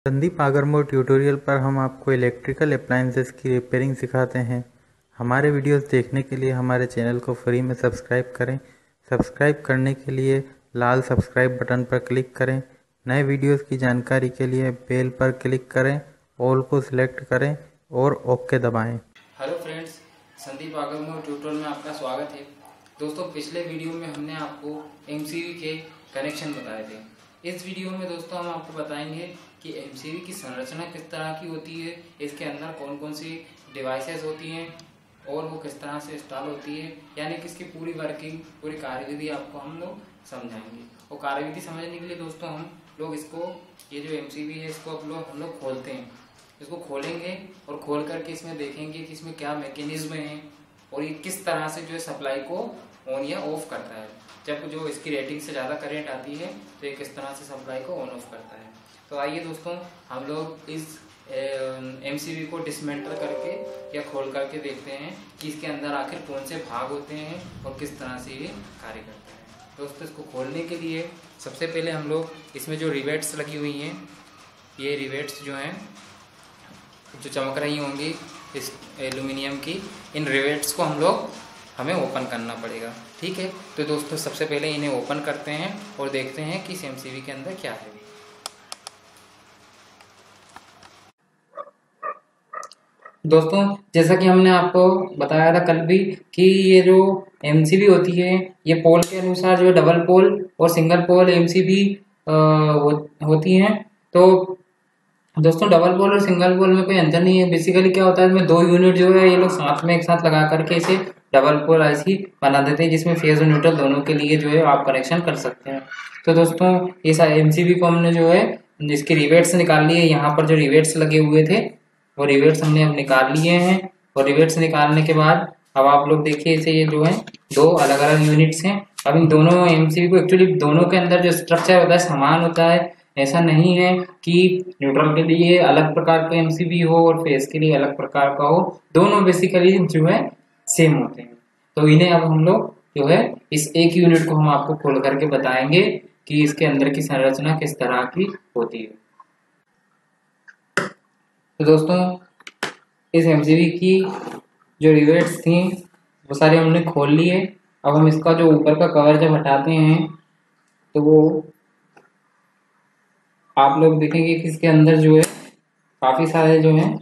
Sandeep आगरमोर tutorial पर हम आपको इलेक्ट्रिकल अप्लायंसेस की रिपेयरिंग सिखाते हैं। हमारे वीडियोस देखने के लिए हमारे चैनल को फ्री में सब्सक्राइब करें। सब्सक्राइब करने के लिए लाल सब्सक्राइब बटन पर क्लिक करें। नए वीडियोस की जानकारी के लिए बेल पर क्लिक करें, ऑल को सिलेक्ट करें और ओके दबाएं। हेलो फ्रेंड्स, संदीप आगरमोर ट्यूटोरियल में आपका स्वागत है। दोस्तों, पिछले वीडियो में हमने आपको एमसीबी के कनेक्शन बताए थे। इस वीडियो में दोस्तों हम आपको बताएंगे कि एमसीबी की संरचना किस तरह की होती है, इसके अंदर कौन कौन सी डिवाइसेस होती हैं और वो किस तरह से इंस्टॉल होती है, यानी कि इसकी पूरी वर्किंग, पूरी कार्यविधि आपको हम लोग समझाएंगे। और कार्यविधि समझने के लिए दोस्तों हम लोग इसको, ये जो एमसीबी है, इसको हम लोग खोलते हैं। इसको खोलेंगे और खोल करके इसमें देखेंगे कि इसमें क्या मैकेनिज्म है और ये किस तरह से जो है सप्लाई को ऑन या ऑफ करता है। जब जो इसकी रेटिंग से ज़्यादा करंट आती है तो ये किस तरह से सप्लाई को ऑन ऑफ करता है। तो आइए दोस्तों, हम लोग इस एमसीबी को डिसमेंटल करके या खोल करके देखते हैं कि इसके अंदर आखिर कौन से भाग होते हैं और किस तरह से ये कार्य करता है। दोस्तों, इसको खोलने के लिए सबसे पहले हम लोग इसमें जो रिवेट्स लगी हुई हैं, ये रिवेट्स जो हैं जो चमक रही होंगी इस एल्यूमिनियम की, इन रिवेट्स को हमें ओपन करना पड़ेगा। ठीक है, तो दोस्तों सबसे पहले इन्हें ओपन करते हैं और देखते हैं कि इस एमसीबी के अंदर क्या है। दोस्तों, जैसा कि हमने आपको बताया था कल भी कि ये जो एमसीबी होती है, ये पोल के अनुसार जो डबल पोल और सिंगल पोल एमसीबी होती हैं। तो दोस्तों, डबल पोल और सिंगल पोल में कोई अंतर नहीं है। बेसिकली क्या होता है, इसमें दो यूनिट जो है ये लोग साथ में एक साथ लगा करके इसे डबल पोल ऐसी बना देते हैं, जिसमें फेज और न्यूट्रल दोनों के लिए जो है आप कनेक्शन कर सकते हैं। तो दोस्तों, इस एमसीबी को हमने जो है इसके रिवेट्स निकाल लिए। यहाँ पर जो रिवेट्स लगे हुए थे वो रिवेट्स हमने अब निकाल लिए हैं। और रिवेट्स निकालने के बाद अब आप लोग देखिए, इसे ये जो है दो अलग अलग यूनिट्स हैं। अब इन दोनों एमसीबी को एक्चुअली दोनों के अंदर जो स्ट्रक्चर होता है समान होता है। ऐसा नहीं है कि न्यूट्रल के लिए अलग प्रकार का एमसीबी हो और फेस के लिए अलग प्रकार का हो। दोनों बेसिकली जो है सेम होते हैं। तो इन्हें अब हम लोग जो है इस एक यूनिट को हम आपको खोल करके बताएंगे कि इसके अंदर की संरचना किस तरह की होती है। तो दोस्तों, इस एमसीबी की जो रिवेट्स थी वो सारे हमने खोल लिए। अब हम इसका जो ऊपर का कवर जब हटाते हैं तो वो आप लोग देखेंगे कि इसके अंदर जो है काफ़ी सारे जो हैं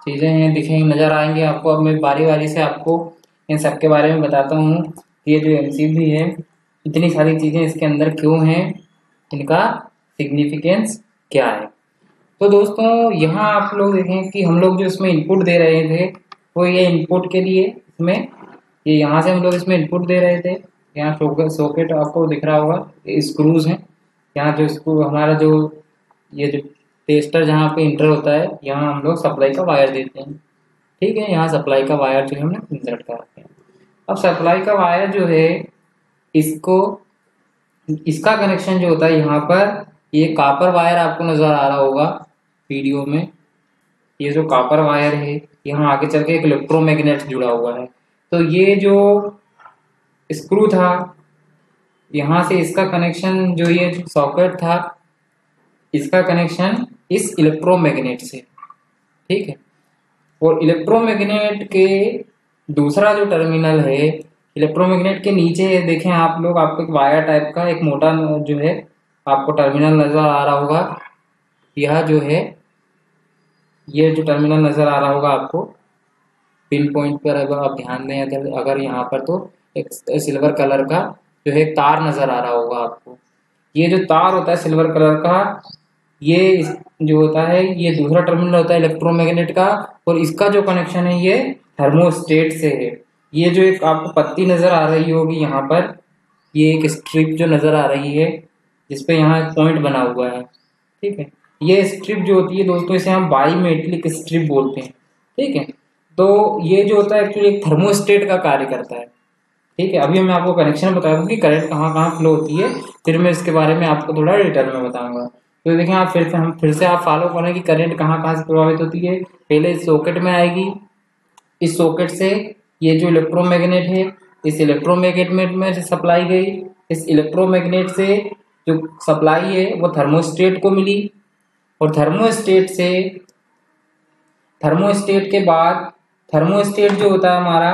चीज़ें हैं, दिखेंगे, नज़र आएंगे आपको। अब मैं बारी बारी से आपको इन सब के बारे में बताता हूँ कि ये जो एमसीबी है, इतनी सारी चीज़ें इसके अंदर क्यों हैं, इनका सिग्निफिकेंस क्या है। तो दोस्तों, यहाँ आप लोग देखें कि हम लोग जो इसमें इनपुट दे रहे थे वो ये इनपुट के लिए इसमें ये यहाँ से हम लोग इसमें इनपुट दे रहे थे। यहाँ सॉकेट आपको दिख रहा होगा, ये स्क्रूज हैं। यहाँ जो स्क्रू हमारा जो ये जो टेस्टर जहाँ पे इंटर होता है, यहाँ हम लोग सप्लाई का वायर देते हैं। ठीक है, यहाँ सप्लाई का वायर जो है हमने इंसर्ट करते हैं। अब सप्लाई का वायर जो है इसका कनेक्शन जो होता है, यहाँ पर ये कॉपर वायर आपको नजर आ रहा होगा वीडियो में। ये जो कॉपर वायर है, यहाँ आगे चल के एक इलेक्ट्रोमैग्नेट जुड़ा हुआ है। तो ये जो स्क्रू था, यहाँ से इसका कनेक्शन, जो ये सॉकेट था, इसका कनेक्शन इस इलेक्ट्रोमैग्नेट से। ठीक है, और इलेक्ट्रोमैग्नेट के दूसरा जो टर्मिनल है, इलेक्ट्रोमैग्नेट के नीचे देखें आप लोग, आपको एक वायर टाइप का एक मोटा जो है आपको टर्मिनल नजर आ रहा होगा। यह जो है, ये जो टर्मिनल नजर आ रहा होगा आपको पिन पॉइंट पर, अगर आप ध्यान दें, अगर यहाँ पर तो एक सिल्वर कलर का जो है तार नजर आ रहा होगा आपको। ये जो तार होता है सिल्वर कलर का, ये जो होता है ये दूसरा टर्मिनल होता है इलेक्ट्रोमैग्नेट का, और इसका जो कनेक्शन है ये थर्मोस्टेट से है। ये जो एक आपको पत्ती नजर आ रही होगी यहाँ पर, ये एक स्ट्रिप जो नजर आ रही है जिसपे यहाँ एक पॉइंट बना हुआ है। ठीक है, ये स्ट्रिप जो होती है दोस्तों, इसे हम बाईमेटलिक स्ट्रिप बोलते हैं। ठीक है, तो ये जो होता है एक्चुअली एक थर्मोस्टेट का कार्य करता है। ठीक है, अभी मैं आपको कनेक्शन बता दूं कि करंट कहाँ कहाँ फ्लो होती है, फिर मैं इसके बारे में आपको थोड़ा डिटेल में बताऊंगा। तो देखें आप, फिर से आप फॉलो करें कि करंट कहाँ कहाँ से प्रभावित होती है। पहले इस सॉकेट में आएगी, इस सॉकेट से ये जो इलेक्ट्रोमैग्नेट है, इस इलेक्ट्रोमैग्नेट में सप्लाई गई। इस इलेक्ट्रोमैग्नेट से जो सप्लाई है वो थर्मोस्टेट को मिली, और थर्मोस्टेट के बाद थर्मोस्टेट जो होता है हमारा,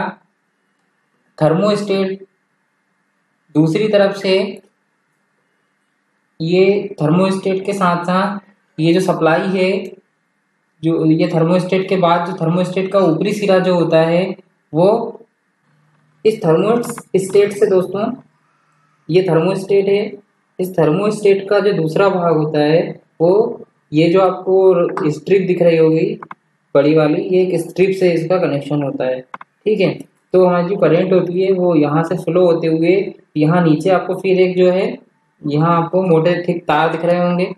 थर्मोस्टेट दूसरी तरफ से ये थर्मोस्टेट के साथ साथ ये जो सप्लाई है, जो ये थर्मोस्टेट के बाद जो थर्मोस्टेट का ऊपरी सिरा जो होता है वो इस थर्मोस्टेट से दोस्तों, ये थर्मोस्टेट है, इस थर्मोस्टेट का जो दूसरा भाग होता है वो ये जो आपको स्ट्रिप दिख रही होगी बड़ी वाली, ये एक स्ट्रिप से इसका कनेक्शन होता है। ठीक है, तो हमारी जो करंट होती है वो यहाँ से फ्लो होते हुए यहाँ नीचे आपको फिर एक जो है, यहाँ आपको मोटे थिक तार दिख रहे होंगे,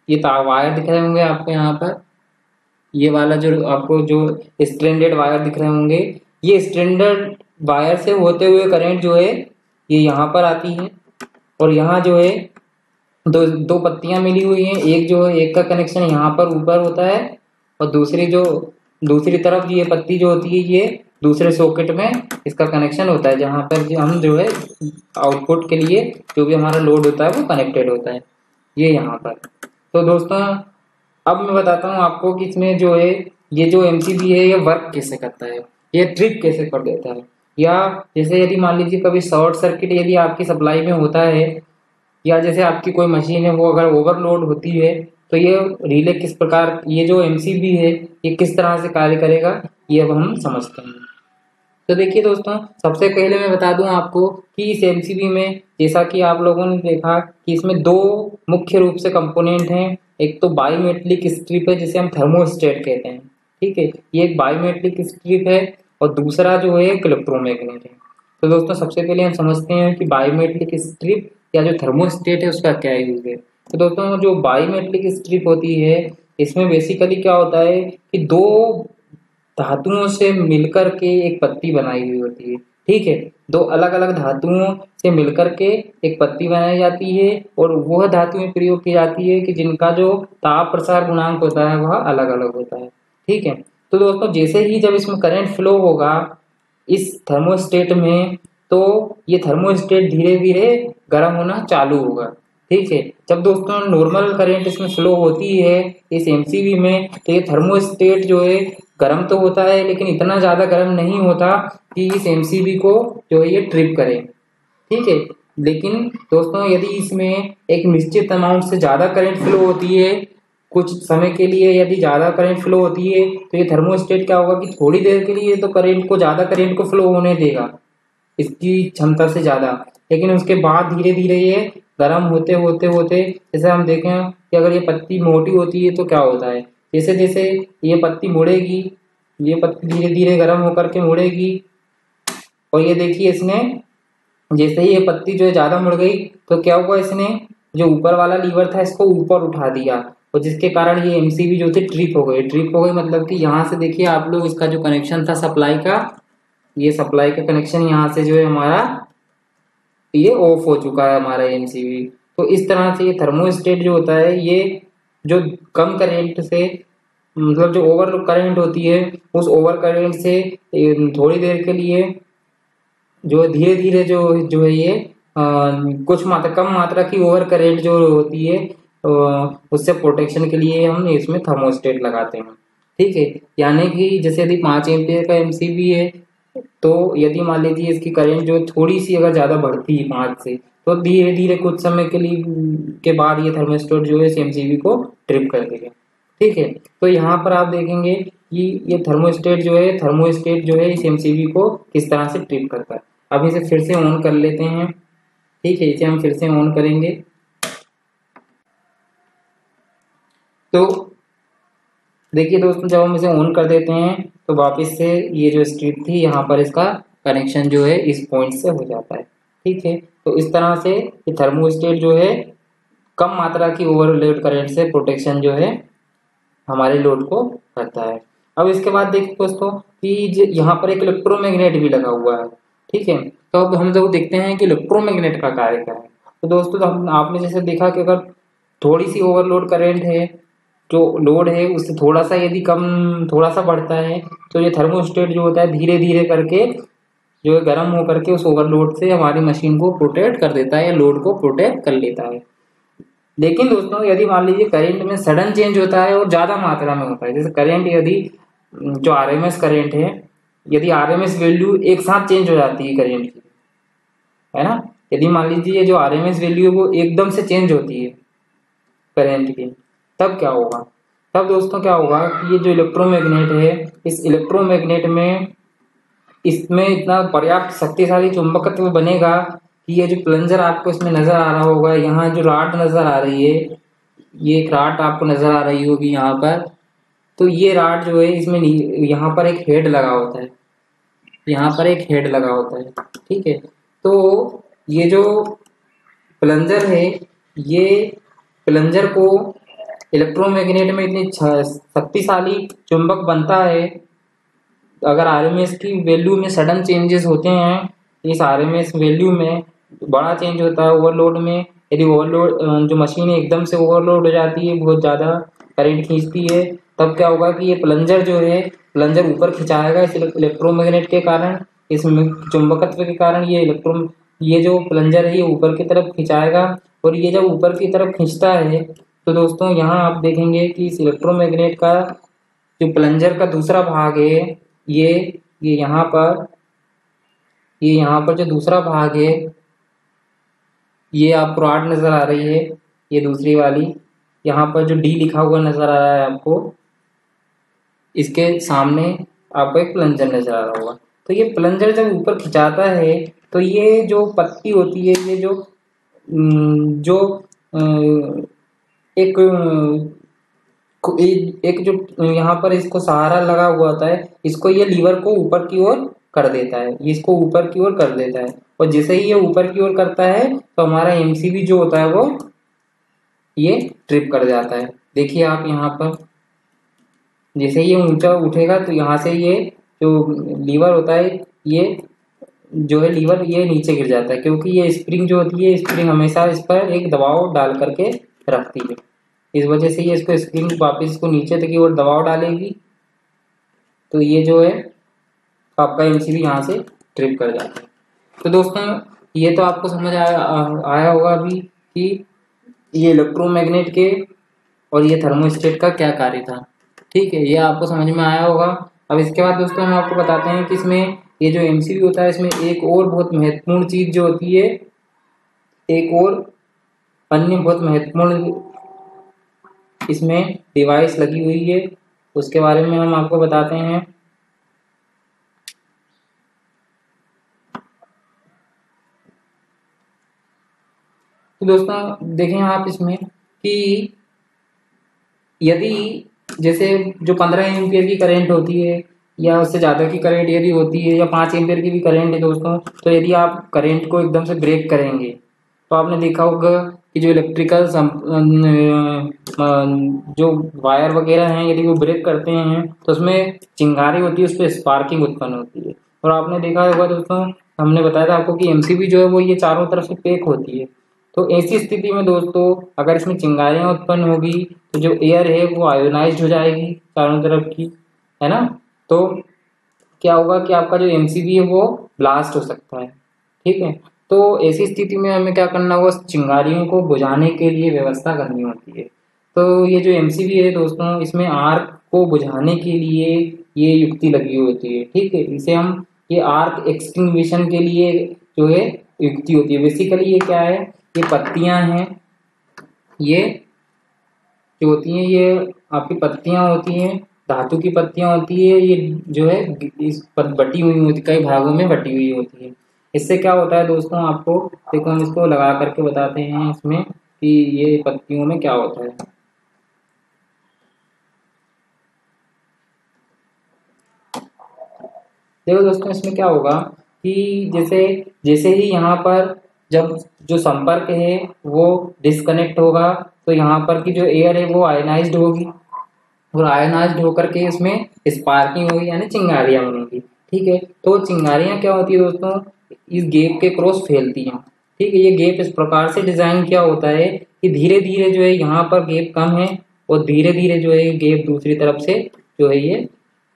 ये तार वायर दिख रहे होंगे आपको यहाँ पर, ये वाला जो आपको जो स्ट्रैंडेड वायर दिख रहे होंगे, ये स्ट्रैंडेड वायर से होते हुए करंट जो है ये यहाँ पर आती है और यहाँ जो है दो पत्तियां मिली हुई हैं, एक जो है एक का कनेक्शन यहाँ पर ऊपर होता है और दूसरी तरफ ये पत्ती जो होती है ये दूसरे सॉकेट में इसका कनेक्शन होता है, जहाँ पर हम जो है आउटपुट के लिए जो भी हमारा लोड होता है वो कनेक्टेड होता है, ये यहाँ पर। तो दोस्तों अब मैं बताता हूँ आपको कि इसमें जो है ये जो एमसीबी है ये वर्क कैसे करता है, ये ट्रिप कैसे कर देता है। या जैसे यदि मान लीजिए कभी शॉर्ट सर्किट यदि आपकी सप्लाई में होता है, या जैसे आपकी कोई मशीन है वो अगर ओवरलोड होती है, तो ये रिले किस प्रकार, ये जो एमसीबी है ये किस तरह से कार्य करेगा ये अब हम समझते हैं। तो देखिए दोस्तों, सबसे पहले मैं बता दूं आपको कि इस एमसीबी में जैसा कि आप लोगों ने देखा कि इसमें दो मुख्य रूप से कंपोनेंट हैं। एक तो बाईमेटलिक स्ट्रिप है जिसे हम थर्मोस्टेट कहते हैं, ठीक है, ये एक बाईमेटलिक स्ट्रिप है, और दूसरा जो है एक इलेक्ट्रोमैग्नेट है। तो दोस्तों सबसे पहले हम समझते हैं कि बाईमेटलिक स्ट्रिप या जो थर्मोस्टेट है उसका क्या यूज है। तो दोस्तों जो बाईमेटलिक स्ट्रिप होती है इसमें बेसिकली क्या होता है कि दो धातुओं से मिलकर के एक पत्ती बनाई हुई होती है। ठीक है, दो अलग अलग धातुओं से मिलकर के एक पत्ती बनाई जाती है और वह धातुएं प्रयोग की जाती है कि जिनका जो ताप प्रसार गुणांक होता है वह अलग अलग होता है। ठीक है, तो दोस्तों जैसे ही जब इसमें करंट फ्लो होगा इस थर्मोस्टेट में, तो ये थर्मोस्टेट धीरे धीरे गर्म होना चालू होगा। ठीक है, जब दोस्तों नॉर्मल करंट इसमें फ्लो होती है इस एमसीबी में, तो ये थर्मोस्टेट जो है गर्म तो होता है लेकिन इतना ज्यादा गर्म नहीं होता कि इस एमसीबी को जो है ये ट्रिप करे। ठीक है, लेकिन दोस्तों यदि इसमें एक निश्चित अमाउंट से ज्यादा करंट फ्लो होती है, कुछ समय के लिए यदि ज्यादा करंट फ्लो होती है, तो ये थर्मोस्टेट क्या होगा कि थोड़ी देर के लिए तो ज्यादा करंट को फ्लो होने देगा इसकी क्षमता से ज्यादा, लेकिन उसके बाद धीरे धीरे ये गर्म होते होते होते, जैसे हम देखें कि अगर ये पत्ती मोटी होती है तो क्या होता है, जैसे जैसे ये पत्ती मुड़ेगी, ये पत्ती धीरे धीरे गर्म होकर के मुड़ेगी, और ये देखिए इसने जैसे ही ये पत्ती जो है ज्यादा मुड़ गई तो क्या हुआ, इसने जो ऊपर वाला लीवर था इसको ऊपर उठा दिया, और जिसके कारण ये एमसीबी जो थी ट्रिप हो गई। ट्रिप हो गई मतलब कि यहाँ से देखिए आप लोग, इसका जो कनेक्शन था सप्लाई का, ये सप्लाई का कनेक्शन यहाँ से जो है हमारा ये ऑफ हो चुका है हमारा एमसीबी। तो इस तरह से ये थर्मोस्टेट जो होता है ये जो कम करंट से, मतलब जो ओवर करंट होती है उस ओवर करंट से थोड़ी देर के लिए जो धीरे धीरे जो है ये कुछ कम मात्रा की ओवर करंट जो होती है उससे प्रोटेक्शन के लिए हम इसमें थर्मोस्टेट लगाते हैं। ठीक है, यानी कि जैसे यदि 5 एम्पियर का एमसीबी है, तो यदि मान लीजिए इसकी करंट जो थोड़ी सी अगर ज्यादा बढ़ती है 5 से, तो धीरे धीरे कुछ समय के लिए के बाद ये थर्मोस्टेट जो है इस एमसीबी को ट्रिप कर देगा। ठीक है, तो यहाँ पर आप देखेंगे कि ये थर्मोस्टेट जो है इस एमसीबी को किस तरह से ट्रिप करता है। अब इसे फिर से ऑन कर लेते हैं। ठीक है, इसे हम फिर से ऑन करेंगे तो देखिए दोस्तों, जब हम इसे ऑन कर देते हैं तो वापस से ये जो स्ट्रिप थी यहाँ पर इसका कनेक्शन जो है इस पॉइंट से हो जाता है। ठीक है, तो इस तरह से ये थर्मोस्टेट जो है कम मात्रा की ओवरलोड करंट से प्रोटेक्शन जो है हमारे लोड को करता है। अब इसके बाद देखिए दोस्तों कि यहाँ पर एक इलेक्ट्रोमैग्नेट भी लगा हुआ है। ठीक है, तो अब हम लोग देखते हैं कि इलेक्ट्रोमैग्नेट का कार्य क्या है। तो दोस्तों आपने जैसे देखा कि अगर थोड़ी सी ओवरलोड करंट है, जो लोड है उससे थोड़ा सा यदि थोड़ा सा बढ़ता है, तो ये थर्मोस्टेट जो होता है धीरे धीरे करके जो है गर्म होकर के उस ओवरलोड से हमारी मशीन को प्रोटेक्ट कर देता है या लोड को प्रोटेक्ट कर लेता है। लेकिन दोस्तों यदि मान लीजिए करंट में सडन चेंज होता है और ज़्यादा मात्रा में होता है, जैसे करंट यदि जो आरएमएस करंट है, यदि आरएमएस वैल्यू एक साथ चेंज हो जाती है करंट की, है ना, यदि मान लीजिए जो आरएमएस वैल्यू है वो एकदम से चेंज होती है करंट की, तब क्या होगा? तब दोस्तों क्या होगा कि ये जो इलेक्ट्रोमैग्नेट है, इस इलेक्ट्रोमैग्नेट में इसमें इतना पर्याप्त शक्तिशाली चुंबकत्व बनेगा कि ये जो प्लंजर आपको इसमें नजर आ रहा होगा, यहाँ जो राड नजर आ रही है, ये एक राड आपको नजर आ रही होगी यहाँ पर, तो ये राड जो है इसमें यहाँ पर एक हेड लगा होता है, यहाँ पर एक हेड लगा होता है, ठीक है। तो ये जो प्लंजर है, ये प्लंजर को इलेक्ट्रोमैग्नेट में इतनी शक्तिशाली चुंबक बनता है, अगर आरएमएस की वैल्यू में सडन चेंजेस होते हैं, इस आरएमएस वैल्यू में बड़ा चेंज होता है ओवरलोड में, यदि ओवरलोड जो मशीन एकदम से ओवरलोड हो जाती है, बहुत ज़्यादा करंट खींचती है, तब क्या होगा कि ये प्लंजर जो है, प्लंजर ऊपर खिंचाएगा इस इलेक्ट्रोमैग्नेट के कारण, इस चुंबकत्व के कारण ये जो प्लंजर है ये ऊपर की तरफ खिंचाएगा, और ये जब ऊपर की तरफ खींचता है तो दोस्तों यहाँ आप देखेंगे कि इस इलेक्ट्रोमैग्नेट का जो प्लंजर का दूसरा भाग है, ये ये यहाँ पर ये यहाँ पर जो दूसरा भाग है, ये आपको रॉड नजर आ रही है, ये दूसरी वाली, यहाँ पर जो डी लिखा हुआ नजर आ रहा है आपको, इसके सामने आपको एक प्लंजर नजर आ रहा होगा। तो ये प्लंजर जब ऊपर खिंचाता है तो ये जो पत्ती होती है, ये जो एक एक जो यहाँ पर इसको सहारा लगा हुआ होता है, इसको ये लीवर को ऊपर की ओर कर देता है, ये इसको ऊपर की ओर कर देता है, और जैसे ही ये ऊपर की ओर करता है तो हमारा एमसीबी जो होता है वो ये ट्रिप कर जाता है। देखिए आप यहाँ पर जैसे ये ऊंचा उठेगा तो यहाँ से ये जो लीवर होता है, ये जो है लीवर ये नीचे गिर जाता है, क्योंकि ये स्प्रिंग जो होती है, स्प्रिंग हमेशा इस पर एक दबाव डाल करके रखती है, इस वजह से ये इसको स्प्रिंग वापस इसको नीचे तक की ओर दबाव डालेगी, तो ये जो है आपका एमसीबी यहाँ से ट्रिप कर जाता है। तो दोस्तों ये तो आपको समझ आया होगा अभी कि ये इलेक्ट्रोमैग्नेट के और ये थर्मोस्टेट का क्या कार्य था, ठीक है, ये आपको समझ में आया होगा। अब इसके बाद दोस्तों हम आपको बताते हैं कि इसमें ये जो एमसीबी होता है, इसमें एक और बहुत महत्वपूर्ण चीज जो होती है, एक और अन्य बहुत महत्वपूर्ण इसमें डिवाइस लगी हुई है, उसके बारे में हम आपको बताते हैं। तो दोस्तों देखें आप इसमें कि यदि जैसे जो 15 एम्पियर की करंट होती है या उससे ज़्यादा की करंट यदि होती है, या 5 एम्पियर की भी करंट है दोस्तों, तो यदि आप करंट को एकदम से ब्रेक करेंगे तो आपने देखा होगा कि जो इलेक्ट्रिकल जो वायर वगैरह हैं, यदि वो ब्रेक करते हैं तो उसमें चिंगारी होती है, उस पर स्पार्किंग उत्पन्न होती है। और आपने देखा होगा दोस्तों, हमने बताया था आपको कि एमसीबी जो है वो ये चारों तरफ से पैक होती है, तो ऐसी स्थिति में दोस्तों अगर इसमें चिंगारियां उत्पन्न होगी तो जो एयर है वो आयोनाइज्ड हो जाएगी चारों तरफ की, है ना, तो क्या होगा कि आपका जो एमसीबी है वो ब्लास्ट हो सकता है, ठीक है। तो ऐसी स्थिति में हमें क्या करना होगा, चिंगारियों को बुझाने के लिए व्यवस्था करनी होती है। तो ये जो एमसीबी है दोस्तों, इसमें आर्क को बुझाने के लिए ये युक्ति लगी होती है, ठीक है, इसे हम ये आर्क एक्सटिंग्विशन के लिए जो है युक्ति होती है। बेसिकली ये क्या है, ये पत्तियां हैं, ये जो होती हैं ये आपकी पत्तियां होती हैं, धातु की पत्तियां होती है, ये जो है इस बटी हुई होती, कई भागों में बटी हुई होती है। इससे क्या होता है दोस्तों, आपको देखो हम इसको लगा करके बताते हैं इसमें कि ये पत्तियों में क्या होता है। देखो दोस्तों इसमें क्या होगा कि जैसे जैसे ही यहाँ पर जब जो संपर्क है वो डिस्कनेक्ट होगा तो यहाँ पर की जो एयर है वो आयनाइज्ड होगी, और आयनाइज्ड होकर के इसमें स्पार्किंग होगी, यानी चिंगारियां बनेगी, ठीक है। तो चिंगारियां क्या होती है दोस्तों, इस गैप के क्रॉस फैलती हैं, ठीक है। ये गैप इस प्रकार से डिजाइन किया होता है कि धीरे धीरे जो है यहाँ पर गैप कम है और धीरे धीरे जो है गैप दूसरी तरफ से जो है ये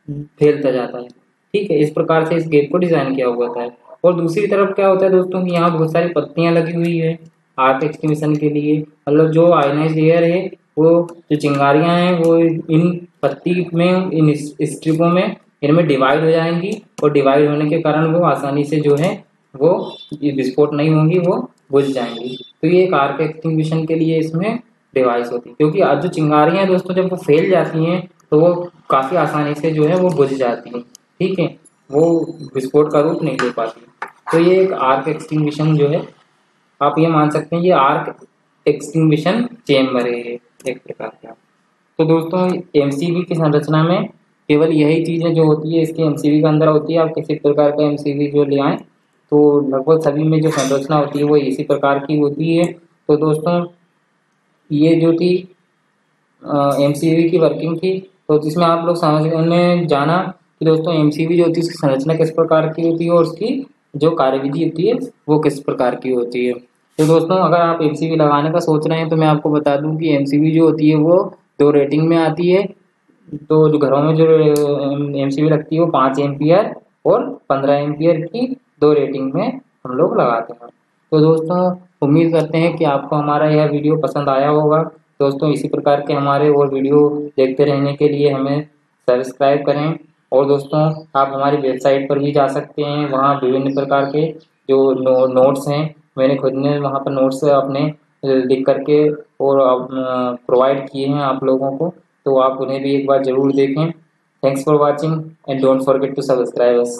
फैलता जाता है, ठीक है। इस प्रकार से इस गैप को डिजाइन किया हुआ होता है। और दूसरी तरफ क्या होता है दोस्तों कि यहाँ बहुत सारी पत्तियां लगी हुई है, आर्क एक्सटिंग्विशन के लिए, मतलब जो आयनाइज्ड एयर है वो जो चिंगारियां हैं वो इन पत्ती में, इन स्ट्रिपों में, इनमें डिवाइड हो जाएंगी और डिवाइड होने के कारण वो आसानी से जो है वो विस्फोट नहीं होंगी, वो बुझ जाएंगी। तो ये एक आर्क एक्सटिंग्विशन के लिए इसमें डिवाइस होती है, क्योंकि आज जो चिंगारियां हैं दोस्तों जब वो फैल जाती हैं तो वो काफ़ी आसानी से जो है वो बुझ जाती हैं, ठीक है, वो विस्फोट का रूप नहीं ले पाती। तो ये एक आर्क एक्सटिंग्विशन जो है, आप ये मान सकते हैं ये आर्क एक्सटिंग्विशन चेम्बर है एक प्रकार का। तो दोस्तों एमसीवी की संरचना में केवल यही चीज़ें जो होती है इसके एमसीवी के अंदर होती है। आप किसी प्रकार का एमसीवी जो ले आएँ तो लगभग सभी में जो संरचना होती है वो इसी प्रकार की होती है। तो दोस्तों ये जो थी एमसीवी की वर्किंग थी, तो जिसमें आप लोग समझने जाना कि दोस्तों एमसीवी जो होती है उसकी संरचना किस प्रकार की होती है और उसकी जो कार्यविधि होती है वो किस प्रकार की होती है। तो दोस्तों अगर आप एमसीवी लगाने का सोच रहे हैं तो मैं आपको बता दूं कि एमसीवी जो होती है वो 2 रेटिंग में आती है। तो जो घरों में जो एमसीवी लगती है वो 5 एम्पियर और 15 एम्पियर की 2 रेटिंग में हम लोग लगाते हैं। तो दोस्तों उम्मीद करते हैं कि आपको हमारा यह वीडियो पसंद आया होगा। दोस्तों इसी प्रकार के हमारे और वीडियो देखते रहने के लिए हमें सब्सक्राइब करें। और दोस्तों आप हमारी वेबसाइट पर भी जा सकते हैं, वहाँ विभिन्न प्रकार के जो नोट्स हैं, मैंने खुद ने वहाँ पर नोट्स अपने लिख करके और प्रोवाइड किए हैं आप लोगों को, तो आप उन्हें भी एक बार ज़रूर देखें। Thanks for watching and don't forget to subscribe us.